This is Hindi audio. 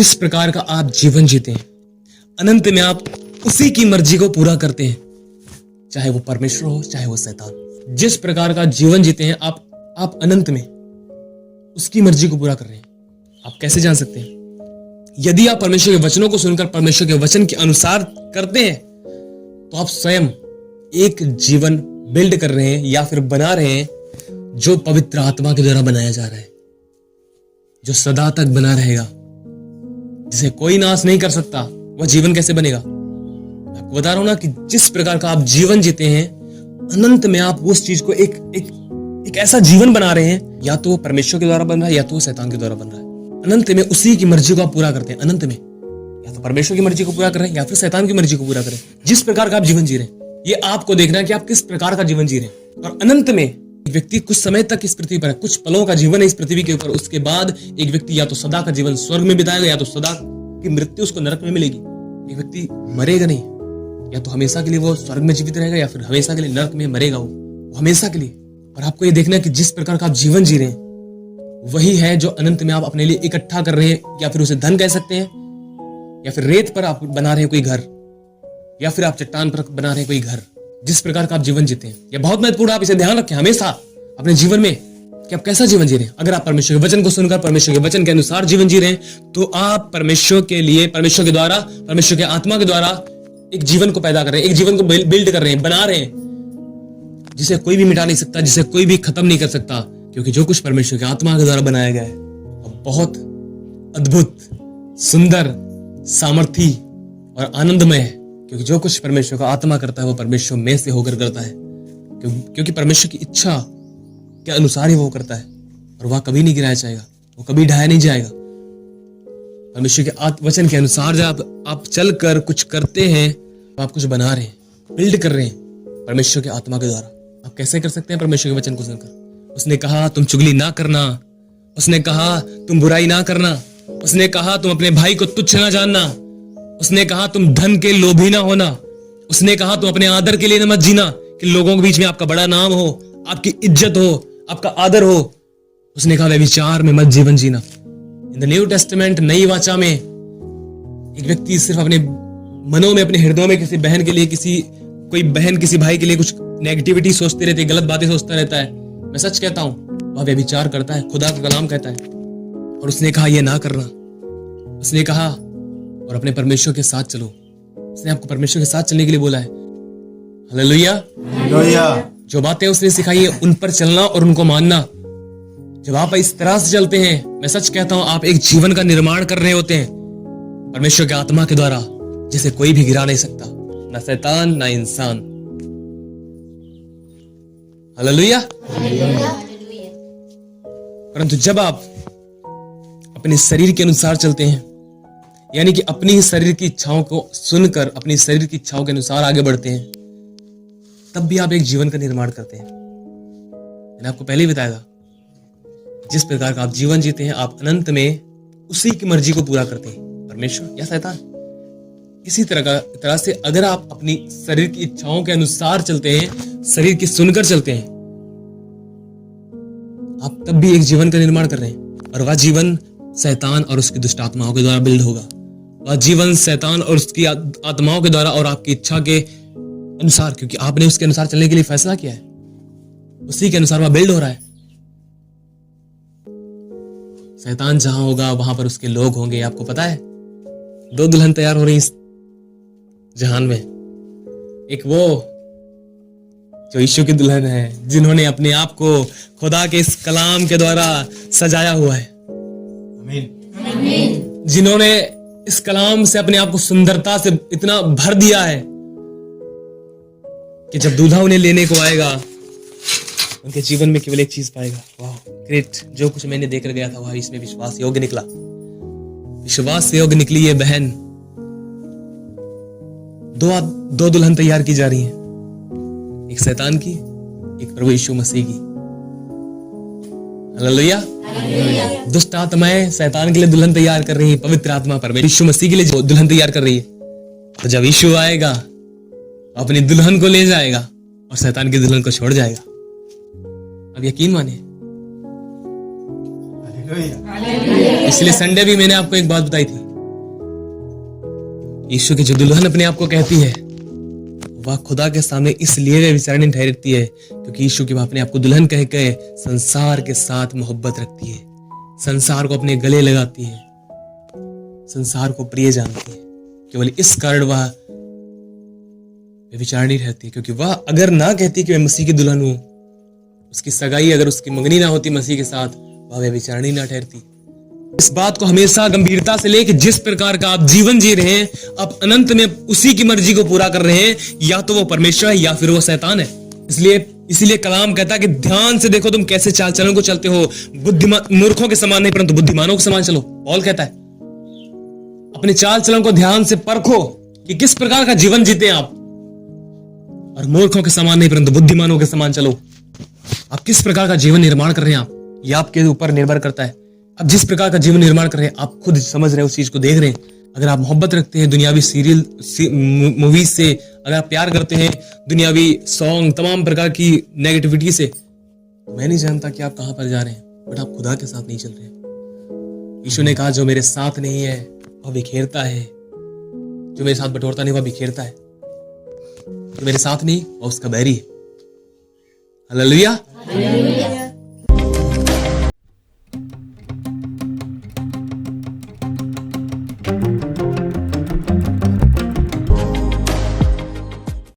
जिस प्रकार का आप जीवन जीते हैं, अनंत में आप उसी की मर्जी को पूरा करते हैं, चाहे वो परमेश्वर हो चाहे वो शैतान। जिस प्रकार का जीवन जीते हैं आप अनंत में उसकी मर्जी को पूरा कर रहे हैं। आप कैसे जान सकते हैं? यदि आप परमेश्वर के वचनों को सुनकर परमेश्वर के वचन के अनुसार करते हैं तो आप स्वयं एक जीवन बिल्ड कर रहे हैं या फिर बना रहे हैं जो पवित्र आत्मा के द्वारा बनाया जा रहा है, जो सदा तक बना रहेगा, जिसे कोई नाश नहीं कर सकता। वह जीवन कैसे बनेगा? मैं आपको बता रहा हूं ना कि जिस प्रकार का आप जीवन जीते हैं, अनंत में आप उस चीज को एक ऐसा जीवन बना रहे हैं, या तो परमेश्वर के द्वारा बन रहा है या तो शैतान के द्वारा बन रहा है। अनंत में उसी की मर्जी को आप पूरा करते हैं। अनंत में या तो परमेश्वर की मर्जी को पूरा कर रहे हैं या फिर शैतान की मर्जी को पूरा करें। जिस प्रकार का आप जीवन जी रहे हैं, ये आपको देखना है कि आप किस प्रकार का जीवन जी रहे हैं। और अनंत में एक व्यक्ति कुछ समय तक इस पृथ्वी पर है, कुछ पलों का जीवन है इस पृथ्वी के ऊपर। उसके बाद एक व्यक्ति या तो सदा का जीवन स्वर्ग में बिताएगा या तो सदा की मृत्यु उसको नरक में मिलेगी। एक व्यक्ति मरेगा नहीं, या तो हमेशा के लिए वो स्वर्ग में जीवित रहेगा या फिर हमेशा के लिए नरक में मरेगा वो हमेशा के लिए। और आपको ये देखना है कि जिस प्रकार का आप जीवन जी रहे हैं वही है जो अनंत में आप अपने लिए इकट्ठा कर रहे हैं, या फिर उसे धन कह सकते हैं, या फिर रेत पर आप बना रहे हैं कोई घर, या फिर आप चट्टान पर बना रहे हैं कोई घर। जिस प्रकार का आप जीवन जीते हैं यह बहुत महत्वपूर्ण। आप इसे ध्यान रखें हमेशा अपने जीवन में कि आप कैसा जीवन जी रहे हैं। अगर आप परमेश्वर के वचन को सुनकर परमेश्वर के वचन के अनुसार जीवन जी रहे हैं तो आप परमेश्वर के लिए, परमेश्वर के द्वारा, परमेश्वर के आत्मा के द्वारा एक जीवन को पैदा कर रहे हैं, एक जीवन को बिल्ड कर रहे हैं, बना रहे हैं, जिसे कोई भी मिटा नहीं सकता, जिसे कोई भी खत्म नहीं कर सकता। क्योंकि जो कुछ परमेश्वर के आत्मा के द्वारा बनाया गया है वो बहुत अद्भुत, सुंदर, सामर्थी और आनंदमय है। क्योंकि जो कुछ परमेश्वर का आत्मा करता है वो परमेश्वर में से होकर करता है, क्योंकि परमेश्वर की इच्छा के अनुसार ही वो करता है। और वह कभी नहीं गिराया जाएगा, वो कभी ढाया नहीं जाएगा। परमेश्वर के वचन के अनुसार जब आप चलकर कुछ करते हैं तो आप कुछ बना रहे हैं, बिल्ड कर रहे हैं परमेश्वर के आत्मा के द्वारा। आप कैसे कर सकते हैं? परमेश्वर के वचन को सुनकर। उसने कहा तुम चुगली ना करना, उसने कहा तुम बुराई ना करना, उसने कहा तुम अपने भाई को तुच्छ ना जानना, उसने कहा तुम धन के लोभी ना होना, उसने कहा तुम अपने आदर के लिए न मत जीना कि लोगों के बीच में आपका बड़ा नाम हो, आपकी इज्जत हो, आपका आदर हो। उसने कहा व्यभिचार में मत जीवन जीना। इन द न्यू टेस्टामेंट, नई वाचा में, एक व्यक्ति सिर्फ अपने मनों में, अपने हृदयों में किसी बहन के लिए, कोई बहन किसी भाई के लिए कुछ नेगेटिविटी सोचती रहती है, गलत बातें सोचता रहता है। मैं सच कहता हूं वह व्यभिचार करता है, खुदा का कलाम कहता है। और उसने कहा यह ना करना। उसने कहा और अपने परमेश्वर के साथ चलो। उसने आपको परमेश्वर के साथ चलने के लिए बोला है। हालेलुया। जो बातें उसने सिखाई है उन पर चलना और उनको मानना। जब आप इस तरह से चलते हैं, मैं सच कहता हूं आप एक जीवन का निर्माण कर रहे होते हैं परमेश्वर के आत्मा के द्वारा, जिसे कोई भी गिरा नहीं सकता, ना शैतान ना इंसान। हालेलुया। परंतु जब आप अपने शरीर के अनुसार चलते हैं, यानी कि अपनी शरीर की इच्छाओं को सुनकर अपनी शरीर की इच्छाओं के अनुसार आगे बढ़ते हैं, तब भी आप एक जीवन का निर्माण करते हैं। मैंने आपको पहले ही बताया था, जिस प्रकार का आप जीवन जीते हैं आप अनंत में उसी की मर्जी को पूरा करते हैं, परमेश्वर या शैतान। इसी तरह से अगर आप अपनी शरीर की इच्छाओं के अनुसार चलते हैं, शरीर की सुनकर चलते हैं, आप तब भी एक जीवन का निर्माण कर रहे हैं। और वह जीवन शैतान और उसकी दुष्ट आत्माओं के द्वारा बिल्ड होगा। वह जीवन शैतान और उसकी आत्माओं के द्वारा और आपकी इच्छा के अनुसार, क्योंकि आपने उसके अनुसार चलने के लिए फैसला किया है, उसी के अनुसार वह बिल्ड हो रहा है। शैतान जहां होगा वहां पर उसके लोग होंगे। आपको पता है 2 दुल्हन तैयार हो रही इस जहान में। एक वो जो यीशु की दुल्हन है, जिन्होंने अपने आप को खुदा के इस कलाम के द्वारा सजाया हुआ है, आमीन, जिन्होंने इस कलाम से अपने आप को सुंदरता से इतना भर दिया है कि जब दूल्हा उन्हें लेने को आएगा उनके जीवन में केवल एक चीज पाएगा, वाह ग्रेट, जो कुछ मैंने देखकर गया था वह इसमें विश्वास योग्य निकला। विश्वास योग्य निकली ये बहन। 2 दुल्हन तैयार की जा रही हैं, एक शैतान की, एक प्रभु यीशु मसीह की। हालेलुया। दुष्ट आत्माएं शैतान के लिए दुल्हन तैयार कर रही है, पवित्र आत्मा परमेश्वर यीशु मसीह के लिए दुल्हन तैयार कर रही है। तो जब यीशु आएगा अपनी दुल्हन को ले जाएगा और शैतान की दुल्हन को छोड़ जाएगा। अब यकीन मानिए। इसलिए संडे भी मैंने आपको एक बात बताई थी, यीशु की जो दुल्हन अपने आप को कहती है, वह खुदा के सामने इसलिए व्यभिचारिणी ठहरती है क्योंकि यीशु की वह अपने आप को दुल्हन कह के संसार के साथ मोहब्बत रखती है, संसार को अपने गले लगाती है, संसार को प्रिय जानती है। केवल इस कारण वह व्यभिचारिणी रहती है, क्योंकि वह अगर ना कहती कि मैं मसीह की दुल्हन हूं, उसकी सगाई अगर उसकी मंगनी ना होती मसीह के साथ, वह व्यभिचारिणी ना ठहरती। इस बात को हमेशा गंभीरता से ले कि जिस प्रकार का आप जीवन जी रहे हैं, आप अनंत में उसी की मर्जी को पूरा कर रहे हैं, या तो वो परमेश्वर है या फिर वो शैतान है। इसीलिए कलाम कहता है कि ध्यान से देखो तुम कैसे चाल चलन को चलते हो, बुद्धिमान मूर्खों के समान नहीं परंतु बुद्धिमानों के समान चलो। पौल कहता है अपने चाल चलन को ध्यान से परखो कि किस प्रकार का जीवन जीते हैं आप, और मूर्खों के समान नहीं परंतु बुद्धिमानों के समान चलो। आप किस प्रकार का जीवन निर्माण कर रहे हैं, आप ये आपके ऊपर निर्भर करता है। आप जिस प्रकार का जीवन निर्माण कर रहे हैं, आप खुद समझ रहे हैं, उस चीज को देख रहे हैं। अगर आप मोहब्बत रखते हैं दुनियावी सीरियल मूवीज से, अगर आप प्यार करते हैं दुनियावी सॉन्ग तमाम प्रकार की नेगेटिविटी से, मैं नहीं जानता कि आप कहां पर जा रहे हैं, बट आप खुदा के साथ नहीं चल रहे। यीशु ने कहा जो मेरे साथ नहीं है वह बिखेरता है, जो मेरे साथ बटोरता नहीं वह बिखेरता है, जो मेरे साथ नहीं वह उसका बैरी है। हालेलुया।